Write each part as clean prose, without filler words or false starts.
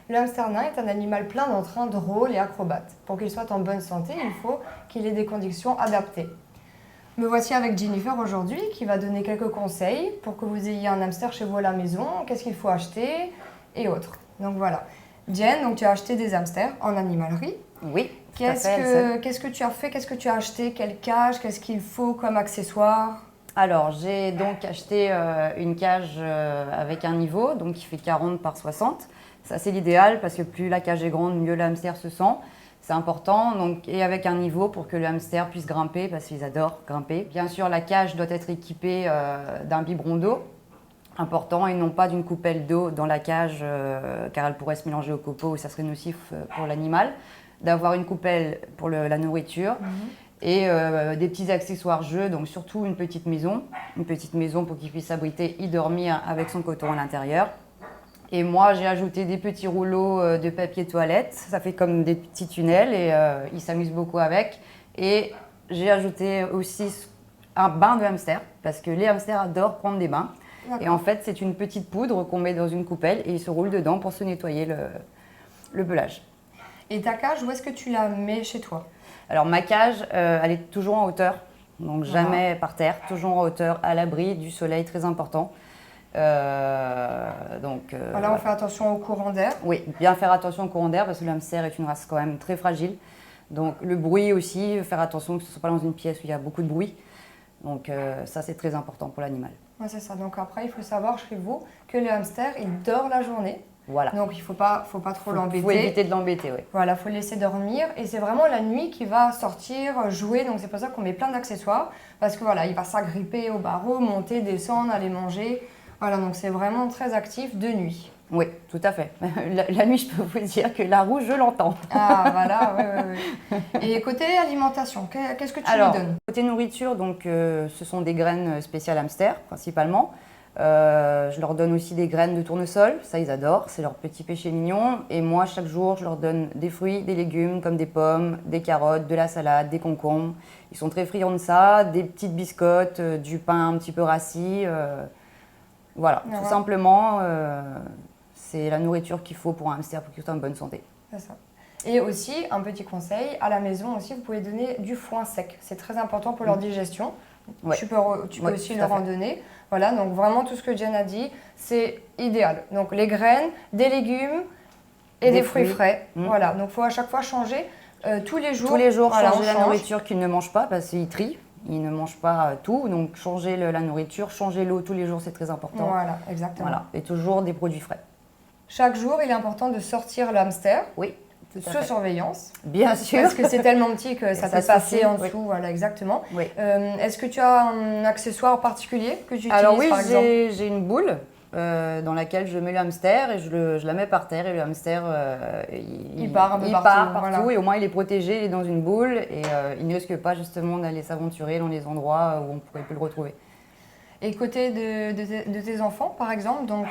Le hamster nain est un animal plein d'entrain, drôle et acrobate. Pour qu'il soit en bonne santé, il faut qu'il ait des conditions adaptées. Me voici avec Jennifer aujourd'hui qui va donner quelques conseils pour que vous ayez un hamster chez vous à la maison, qu'est-ce qu'il faut acheter et autres. Donc voilà. Jen, donc tu as acheté des hamsters en animalerie. Oui, tout à fait. Qu'est-ce que tu as fait? Qu'est-ce que tu as acheté? Quelle cage? Qu'est-ce qu'il faut comme accessoire? Alors, j'ai donc acheté une cage avec un niveau, donc qui fait 40 par 60. Ça, c'est l'idéal parce que plus la cage est grande, mieux le hamster se sent. C'est important, donc, et avec un niveau pour que le hamster puisse grimper parce qu'ils adorent grimper. Bien sûr, la cage doit être équipée d'un biberon d'eau, important, et non pas d'une coupelle d'eau dans la cage car elle pourrait se mélanger au copeaux ou ça serait nocif pour l'animal. D'avoir une coupelle pour la nourriture et des petits accessoires jeux, donc surtout une petite maison pour qu'il puisse s'abriter, y dormir avec son coton à l'intérieur. Et moi, j'ai ajouté des petits rouleaux de papier toilette. Ça fait comme des petits tunnels et ils s'amusent beaucoup avec. Et j'ai ajouté aussi un bain de hamster parce que les hamsters adorent prendre des bains. Et en fait, c'est une petite poudre qu'on met dans une coupelle et ils se roulent dedans pour se nettoyer le pelage. Et ta cage, où est-ce que tu la mets chez toi? Alors, ma cage, elle est toujours en hauteur. Donc, jamais par terre, toujours en hauteur, à l'abri du soleil, très important. Voilà, on fait attention au courant d'air. Oui, bien faire attention au courant d'air parce que le hamster est une race quand même très fragile. Donc le bruit aussi, faire attention que ce ne soit pas dans une pièce où il y a beaucoup de bruit. Donc ça, c'est très important pour l'animal. Ouais, c'est ça. Donc après, il faut savoir chez vous que le hamster, il dort la journée. Voilà. Donc il ne faut pas trop l'embêter. Il faut éviter de l'embêter, oui. Voilà, il faut le laisser dormir. Et c'est vraiment la nuit qu'il va sortir, jouer. Donc c'est pour ça qu'on met plein d'accessoires. Parce que voilà, il va s'agripper au barreau, monter, descendre, aller manger. Voilà, donc c'est vraiment très actif de nuit. Oui, tout à fait. La nuit, je peux vous dire que la rouge, je l'entends. Ah, voilà, oui. Et côté alimentation, qu'est-ce que tu lui donnes? Côté nourriture, donc, ce sont des graines spéciales hamster, principalement. Je leur donne aussi des graines de tournesol, ça ils adorent, c'est leur petit péché mignon. Et moi, chaque jour, je leur donne des fruits, des légumes comme des pommes, des carottes, de la salade, des concombres. Ils sont très friands de ça, des petites biscottes, du pain un petit peu rassis. Voilà, tout simplement, c'est la nourriture qu'il faut pour un hamster pour qu'il soit en bonne santé. C'est ça. Et aussi, un petit conseil, à la maison aussi, vous pouvez donner du foin sec. C'est très important pour leur digestion. Ouais. Tu peux aussi leur en donner. Voilà, donc vraiment tout ce que Jen a dit, c'est idéal. Donc les graines, des légumes et des fruits frais. Voilà, donc il faut à chaque fois changer tous les jours. Tous les jours, changer la nourriture qu'ils ne mangent pas parce qu'ils trient. Ils ne mangent pas tout, donc changer la nourriture, changer l'eau tous les jours, c'est très important. Voilà, exactement. Voilà. Et toujours des produits frais. Chaque jour, il est important de sortir le hamster. Oui. Sous surveillance. Bien sûr. Parce que c'est tellement petit que ça peut passer en dessous. Voilà, exactement. Oui. Est-ce que tu as un accessoire particulier que tu utilises? Alors oui, par exemple j'ai une boule dans laquelle je mets le hamster et je la mets par terre et le hamster il part un peu partout voilà. Et au moins il est protégé, il est dans une boule et il ne risque pas justement d'aller s'aventurer dans les endroits où on pourrait plus le retrouver. Et côté de tes enfants, par exemple, donc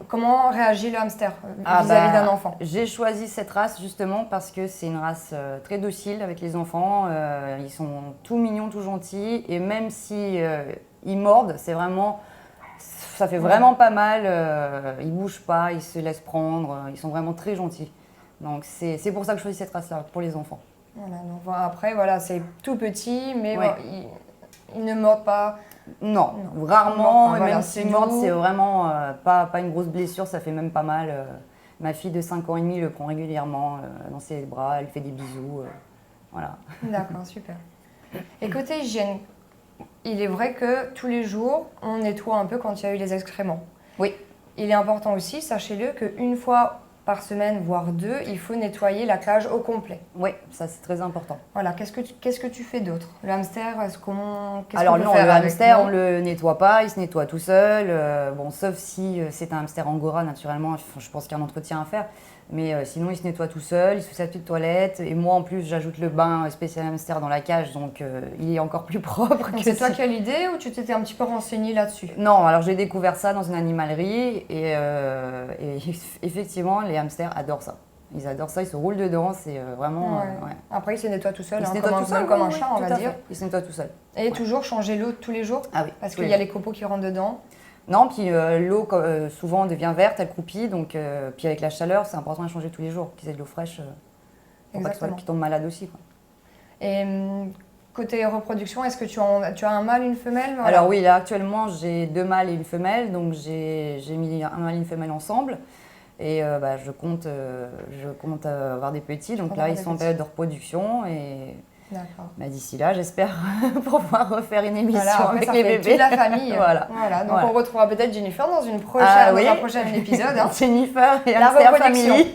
comment réagit le hamster vis-à-vis d'un enfant? J'ai choisi cette race justement parce que c'est une race très docile avec les enfants. Ils sont tout mignons, tout gentils. Et même si ils mordent, ça fait vraiment pas mal. Ils bougent pas, ils se laissent prendre. Ils sont vraiment très gentils. Donc c'est pour ça que je choisis cette race-là, pour les enfants. Voilà, donc après, voilà, c'est tout petit, mais ils ne mordent pas. Non, rarement, voilà, même s'ils mordent, c'est vraiment pas une grosse blessure, ça fait même pas mal. Ma fille de 5 ans et demi le prend régulièrement dans ses bras, elle fait des bisous, voilà. D'accord, super. Et côté hygiène, il est vrai que tous les jours, on nettoie un peu quand il y a eu les excréments. Oui. Il est important aussi, sachez-le, qu'une fois par semaine, voire deux, il faut nettoyer la cage au complet. Oui, ça c'est très important. Voilà, qu'est-ce que tu fais d'autre? Le hamster, Alors non, le hamster, on le nettoie pas, il se nettoie tout seul. Bon, sauf si c'est un hamster angora, naturellement, je pense qu'il y a un entretien à faire. Mais sinon, il se nettoie tout seul, il se fait sa petite toilette. Et moi, en plus, j'ajoute le bain spécial hamster dans la cage, donc il est encore plus propre. C'est toi qui as l'idée ou tu t'étais un petit peu renseigné là-dessus? Non, alors j'ai découvert ça dans une animalerie et effectivement, les hamsters adorent ça. Ils adorent ça, ils se roulent dedans, c'est vraiment... Après, ils se nettoient tout seuls, comme un chat, on va dire. Ils se nettoient tout seuls. Et toujours changer l'eau tous les jours? Ah oui. Parce qu'il y a les copeaux qui rentrent dedans. Non, puis l'eau souvent devient verte, elle croupit, donc puis avec la chaleur, c'est important de changer tous les jours, qu'ils aient de l'eau fraîche pour pas qu'ils tombent malades aussi, quoi. Et côté reproduction, est-ce que tu as un mâle et une femelle? Voilà. Alors oui, là actuellement j'ai 2 mâles et une femelle, donc j'ai mis un mâle et une femelle ensemble. Et je compte avoir des petits, donc là ils sont en période de reproduction et d'ici là j'espère pouvoir refaire une émission avec les bébés. Toute la famille. Voilà. Donc on retrouvera peut-être Jennifer dans un prochain épisode. Hein. Jennifer et la hamster reproduction. family.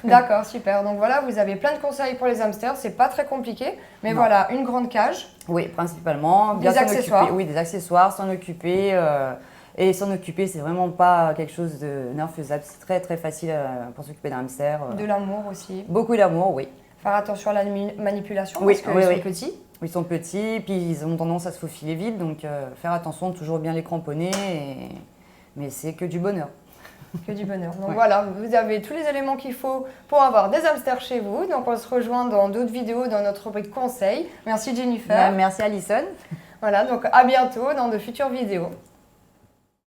D'accord, super. Donc voilà, vous avez plein de conseils pour les hamsters, c'est pas très compliqué, mais voilà, une grande cage. Oui, principalement. Des accessoires. Oui, des accessoires, s'en occuper. Et s'en occuper, c'est vraiment pas quelque chose d'infaisable. C'est très très facile pour s'occuper d'un hamster. De l'amour aussi. Beaucoup d'amour, oui. Faire attention à la manipulation parce qu'ils sont petits. Ils sont petits, puis ils ont tendance à se faufiler vite, donc faire attention, toujours bien les cramponner. Mais c'est que du bonheur. Que du bonheur. Donc voilà, vous avez tous les éléments qu'il faut pour avoir des hamsters chez vous. Donc on se rejoint dans d'autres vidéos dans notre rubrique conseils. Merci Jennifer. Merci Alison. Voilà, donc à bientôt dans de futures vidéos.